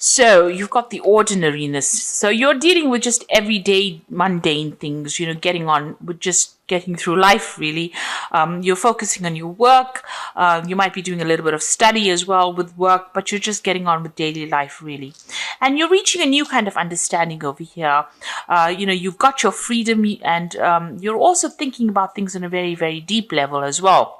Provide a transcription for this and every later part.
So you've got the ordinariness. So you're dealing with just everyday mundane things, getting on with just getting through life, really. You're focusing on your work. You might be doing a little bit of study as well with work, but you're just getting on with daily life, really. And you're reaching a new kind of understanding over here. You've got your freedom, and you're also thinking about things on a very, very deep level as well,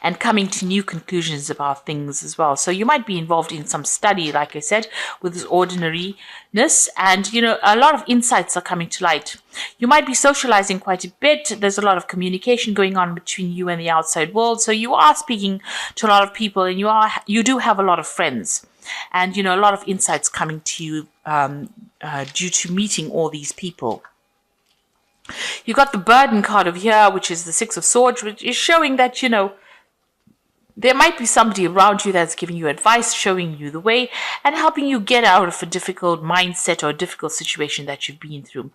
and coming to new conclusions about things as well. So you might be involved in some study, like I said, with this ordinariness, and a lot of insights are coming to light. You might be socializing quite a bit. There's a lot of communication going on between you and the outside world. So you are speaking to a lot of people, and you do have a lot of friends, and a lot of insights coming to you due to meeting all these people. You've got the burden card over here, which is the Six of Swords, which is showing that, there might be somebody around you that's giving you advice, showing you the way, and helping you get out of a difficult mindset or a difficult situation that you've been through.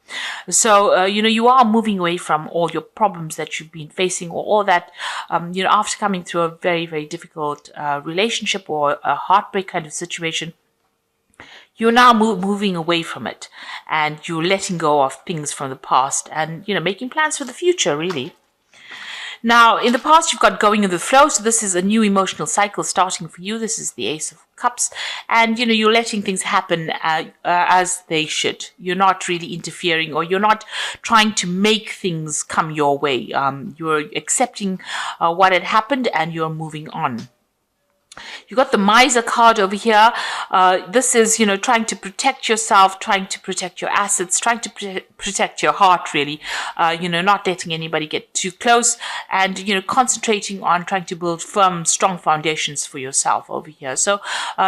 So, you are moving away from all your problems that you've been facing, or all that, after coming through a very, very difficult relationship or a heartbreak kind of situation. You're now moving away from it, and you're letting go of things from the past, and making plans for the future, really. Now, in the past, you've got going in the flow, so this is a new emotional cycle starting for you. This is the Ace of Cups, and you're letting things happen as they should. You're not really interfering, or you're not trying to make things come your way. You're accepting what had happened, and you're moving on. You got the Miser card over here. This is, trying to protect yourself, trying to protect your assets, trying to protect your heart, really. Not letting anybody get too close, and, concentrating on trying to build firm, strong foundations for yourself over here. So,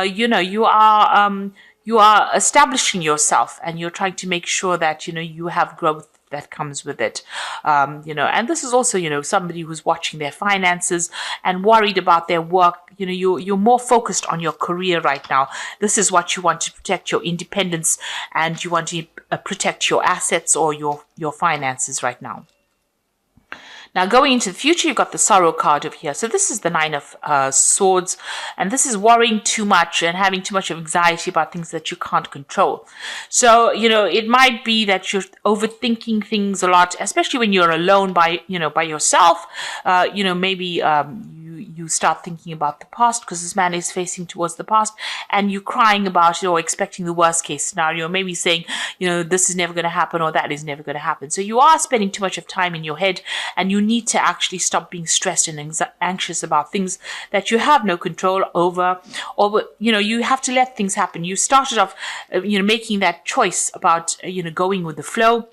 you are establishing yourself, and you're trying to make sure that, you have growth that comes with it. And this is also, somebody who's watching their finances and worried about their work. You're more focused on your career right now. This is what you want to protect, your independence, and you want to protect your assets or your finances right now. Now, going into the future, you've got the Sorrow card over here. So this is the Nine of Swords, and this is worrying too much and having too much of anxiety about things that you can't control. So, it might be that you're overthinking things a lot, especially when you're alone by yourself. Maybe you start thinking about the past, because this man is facing towards the past, and you're crying about it or expecting the worst case scenario, maybe saying, this is never going to happen, or that is never going to happen. So you are spending too much of time in your head, and you need to actually stop being stressed and anxious about things that you have no control over, or you have to let things happen. You started off making that choice about going with the flow,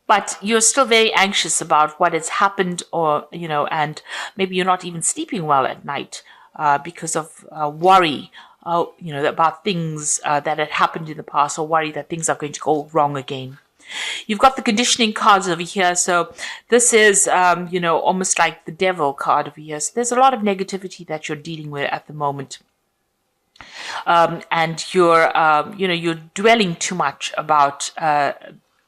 but you're still very anxious about what has happened, or and maybe you're not even sleeping well at night because of worry about things that had happened in the past, or worry that things are going to go wrong again. You've got the conditioning cards over here. So this is, almost like the Devil card over here. So there's a lot of negativity that you're dealing with at the moment. And you're dwelling too much about,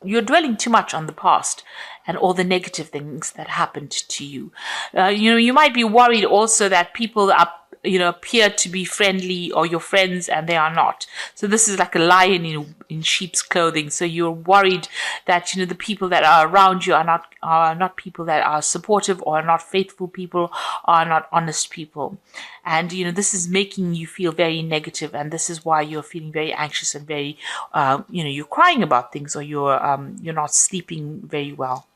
you're dwelling too much on the past and all the negative things that happened to you. You might be worried also that people are appear to be friendly, or your friends, and they are not. So this is like a lion in sheep's clothing. So you're worried that the people that are around you are not people that are supportive, or are not faithful people, or are not honest people. And this is making you feel very negative, and this is why you're feeling very anxious and very you're crying about things, or you're not sleeping very well.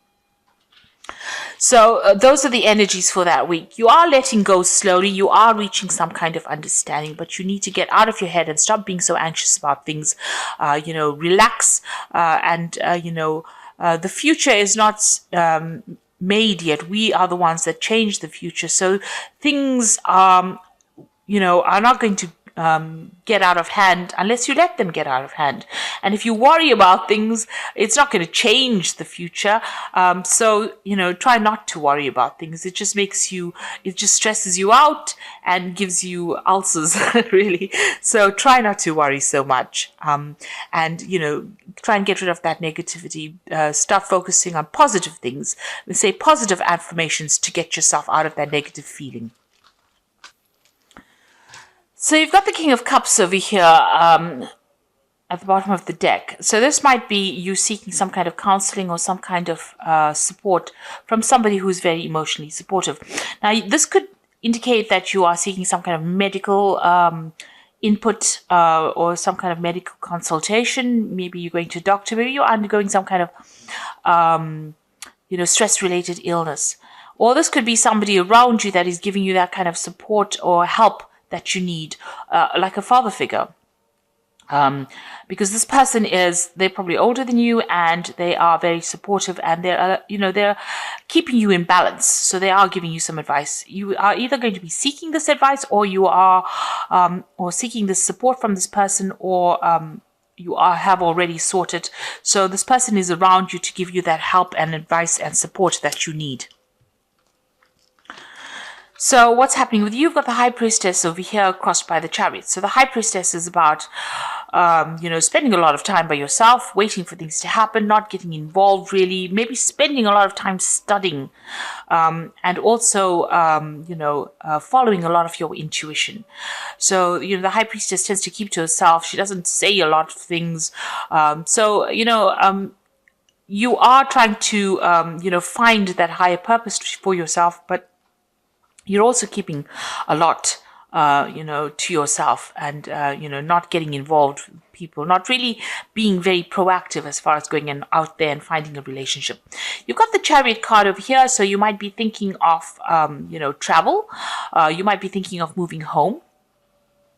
So those are the energies for that week. You are letting go slowly. You are reaching some kind of understanding, but you need to get out of your head and stop being so anxious about things. Relax, and the future is not made yet. We are the ones that change the future. So things are not going to get out of hand unless you let them get out of hand. And if you worry about things, it's not going to change the future. So try not to worry about things. It just stresses you out and gives you ulcers, really. So try not to worry so much. And try and get rid of that negativity. Start focusing on positive things. Say positive affirmations to get yourself out of that negative feeling. So you've got the King of Cups over here at the bottom of the deck. So this might be you seeking some kind of counseling or some kind of support from somebody who's very emotionally supportive. Now, this could indicate that you are seeking some kind of medical input or some kind of medical consultation. Maybe you're going to a doctor. Maybe you're undergoing some kind of stress-related illness. Or this could be somebody around you that is giving you that kind of support or help that you need, like a father figure. Because this person they're probably older than you and they are very supportive and they're keeping you in balance. So they are giving you some advice. You are either going to be seeking this advice or you are or seeking this support from this person, or have already sorted. So this person is around you to give you that help and advice and support that you need. So what's happening with you? You've got the High Priestess over here crossed by the Chariot. So the High Priestess is about, spending a lot of time by yourself, waiting for things to happen, not getting involved really, maybe spending a lot of time studying, and also, following a lot of your intuition. So, the High Priestess tends to keep to herself. She doesn't say a lot of things. You are trying to, find that higher purpose for yourself, but you're also keeping a lot, to yourself and, not getting involved with people, not really being very proactive as far as going out there and finding a relationship. You've got the Chariot card over here, so you might be thinking of, travel. You might be thinking of moving home.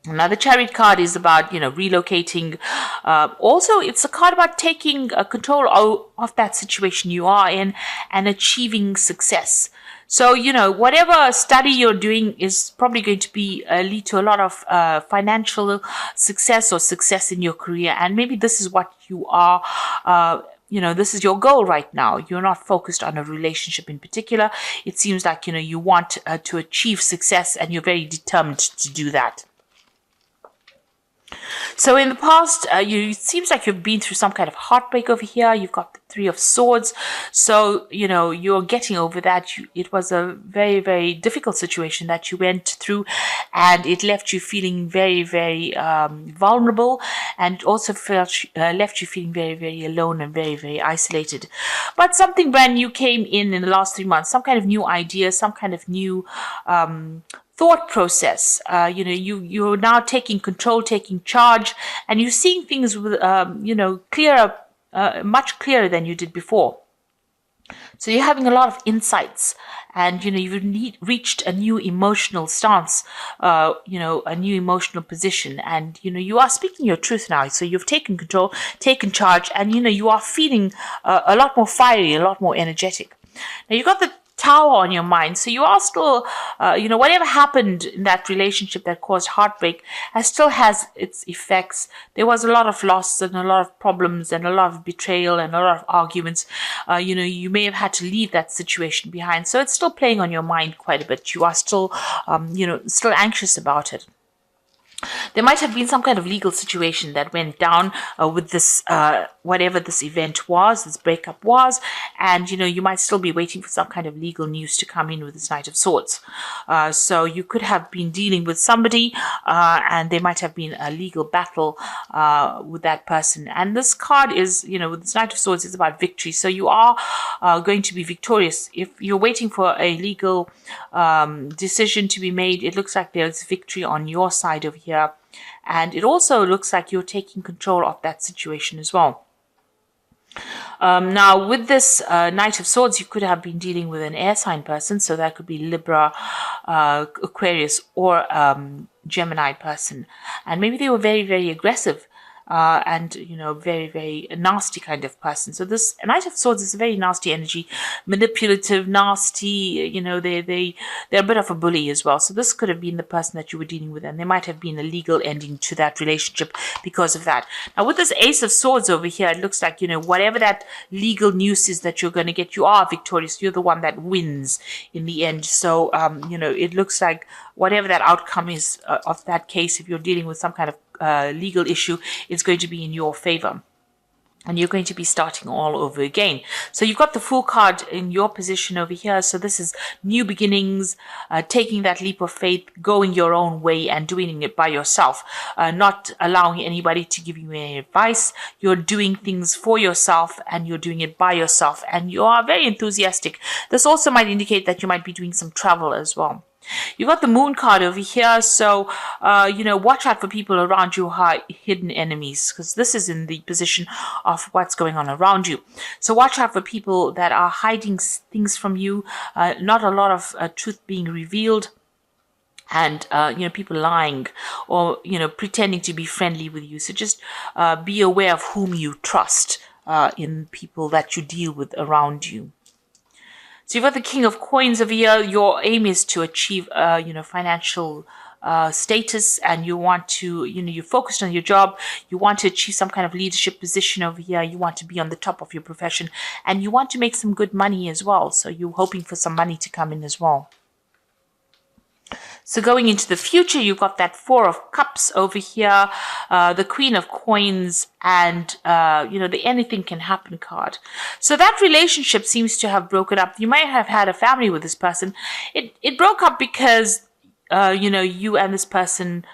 Now, the Chariot card is about, relocating. Also, it's a card about taking control of that situation you are in and achieving success. So, whatever study you're doing is probably going to be lead to a lot of financial success or success in your career. And maybe this is what you are, this is your goal right now. You're not focused on a relationship in particular. It seems like, you want to achieve success and you're very determined to do that. So in the past, it seems like you've been through some kind of heartbreak over here. You've got the Three of Swords. So, you're getting over that. It was a very, very difficult situation that you went through, and it left you feeling very, very vulnerable, and also left you feeling very, very alone and very, very isolated. But something brand new came in the last 3 months, some kind of new idea, some kind of new thought process. You're now taking control, taking charge, and you're seeing things with, clearer, much clearer than you did before. So you're having a lot of insights, and you've reached a new emotional stance, a new emotional position, and you are speaking your truth now. So you've taken control, taken charge, and you are feeling a lot more fiery, a lot more energetic. Now you've got the Tower on your mind, so you are still, whatever happened in that relationship that caused heartbreak still has its effects. There was a lot of loss and a lot of problems and a lot of betrayal and a lot of arguments. You may have had to leave that situation behind, so it's still playing on your mind quite a bit. You are still, still anxious about it. There might have been some kind of legal situation that went down with this, whatever this event was, this breakup was, and you might still be waiting for some kind of legal news to come in with this Knight of Swords. So you could have been dealing with somebody, and there might have been a legal battle with that person. And this card is, with this Knight of Swords, is about victory. So you are going to be victorious. If you're waiting for a legal decision to be made, it looks like there's victory on your side over here. And it also looks like you're taking control of that situation as well. Now, with this Knight of Swords, you could have been dealing with an air sign person. So that could be Libra, Aquarius, or Gemini person. And maybe they were very, very aggressive. And very, very nasty kind of person. So this Knight of Swords is a very nasty energy, manipulative, nasty. They're a bit of a bully as well. So this could have been the person that you were dealing with, and there might have been a legal ending to that relationship because of that. Now with this Ace of Swords over here, it looks like whatever that legal news is that you're going to get, you are victorious. You're the one that wins in the end. So it looks like whatever that outcome is of that case, if you're dealing with some kind of legal issue, it's going to be in your favor. and you're going to be starting all over again. So you've got the Fool card in your position over here. So this is new beginnings, taking that leap of faith, going your own way and doing it by yourself, not allowing anybody to give you any advice. You're doing things for yourself and you're doing it by yourself, and you are very enthusiastic. This also might indicate that you might be doing some travel as well. You've got the Moon card over here, so watch out for people around you who are hidden enemies, because this is in the position of what's going on around you. So watch out for people that are hiding things from you, not a lot of truth being revealed, and people lying or pretending to be friendly with you. So just be aware of whom you trust in people that you deal with around you. So you've got the King of Coins over here. Your aim is to achieve, financial status, and you want to, you're focused on your job. You want to achieve some kind of leadership position over here. You want to be on the top of your profession, and you want to make some good money as well. So you're hoping for some money to come in as well. So going into the future, you've got that Four of Cups over here, the Queen of Coins, and, the anything can happen card. So that relationship seems to have broken up. You might have had a family with this person. It broke up because, you and this person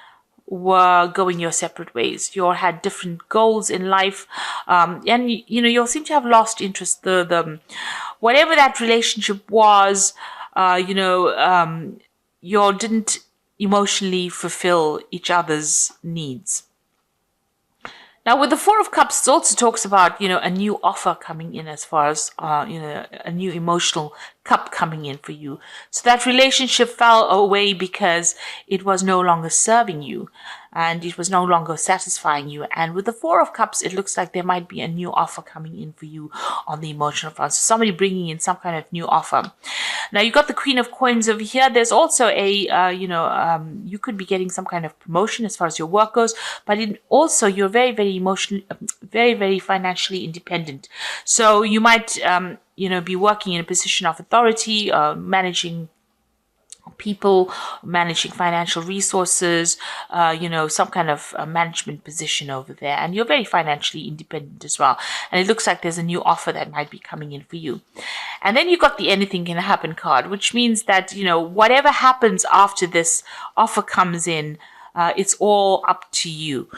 were going your separate ways. You all had different goals in life, and you'll seem to have lost interest. The whatever that relationship was, you all didn't emotionally fulfill each other's needs. Now, with the Four of Cups, it also talks about, a new offer coming in, as far as, a new emotional cup coming in for you. So that relationship fell away because it was no longer serving you and it was no longer satisfying you. And with the Four of Cups, it looks like there might be a new offer coming in for you on the emotional front. So somebody bringing in some kind of new offer. Now, you've got the Queen of Coins over here. There's also you could be getting some kind of promotion as far as your work goes, but also you're very, very emotionally, very, very financially independent. So you might, be working in a position of authority, managing people, managing financial resources, some kind of management position over there. And you're very financially independent as well. And it looks like there's a new offer that might be coming in for you. And then you've got the anything can happen card, which means that, whatever happens after this offer comes in, it's all up to you.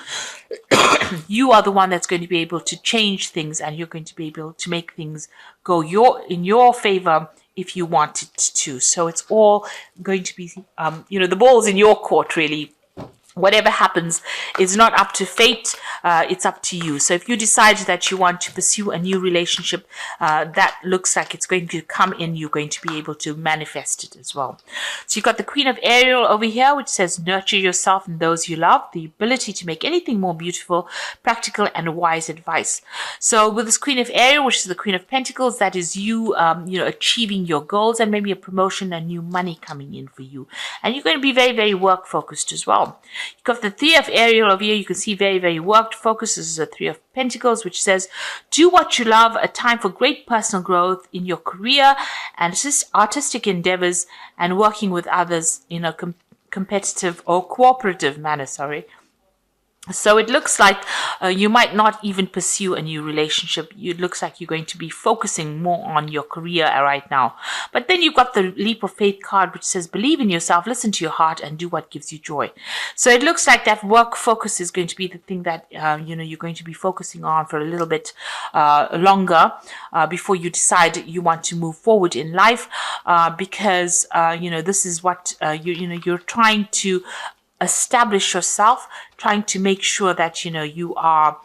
You are the one that's going to be able to change things, and you're going to be able to make things go in your favor if you want it to. So it's all going to be, the ball's in your court, really. Whatever happens is not up to fate, it's up to you. So if you decide that you want to pursue a new relationship, that looks like it's going to come in, you're going to be able to manifest it as well. So you've got the Queen of Ariel over here, which says nurture yourself and those you love, the ability to make anything more beautiful, practical and wise advice. So with this Queen of Ariel, which is the Queen of Pentacles, that is you, achieving your goals and maybe a promotion and new money coming in for you. And you're going to be very, very work focused as well. You've got the Three of Ariel over here. You can see very, very work focused. This is a Three of Pentacles, which says, do what you love, a time for great personal growth in your career and artistic endeavors and working with others in a competitive or cooperative manner, So it looks like you might not even pursue a new relationship. It looks like you're going to be focusing more on your career right now. But then you've got the Leap of Faith card, which says believe in yourself, listen to your heart, and do what gives you joy. So it looks like that work focus is going to be the thing that you're going to be focusing on for a little bit longer before you decide you want to move forward in life, because this is what you're trying to establish yourself, trying to make sure that you are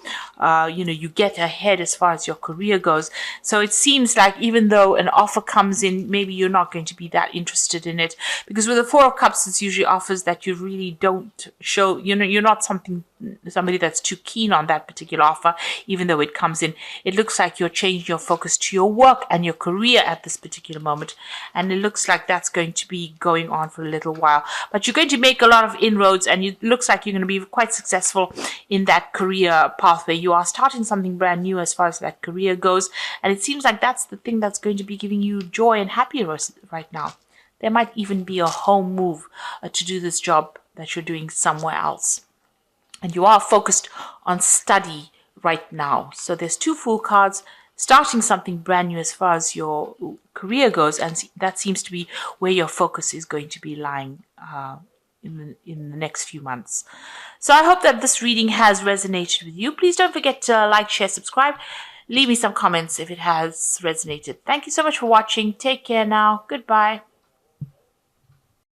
you get ahead as far as your career goes. So it seems like even though an offer comes in, maybe you're not going to be that interested in it, because with the Four of Cups, it's usually offers that you really don't show, you're not somebody that's too keen on that particular offer. Even though it comes in, it looks like you're changing your focus to your work and your career at this particular moment, and it looks like that's going to be going on for a little while. But you're going to make a lot of inroads, and it looks like you're going to be quite successful in that career pathway. You are starting something brand new as far as that career goes, and it seems like that's the thing that's going to be giving you joy and happiness right now. There might even be a home move to do this job that you're doing somewhere else. And you are focused on study right now. So there's 2 Fool cards, starting something brand new as far as your career goes, and that seems to be where your focus is going to be lying in the next few months. So I hope that this reading has resonated with you. Please don't forget to like, share, subscribe. Leave me some comments if it has resonated. Thank you so much for watching. Take care now. Goodbye.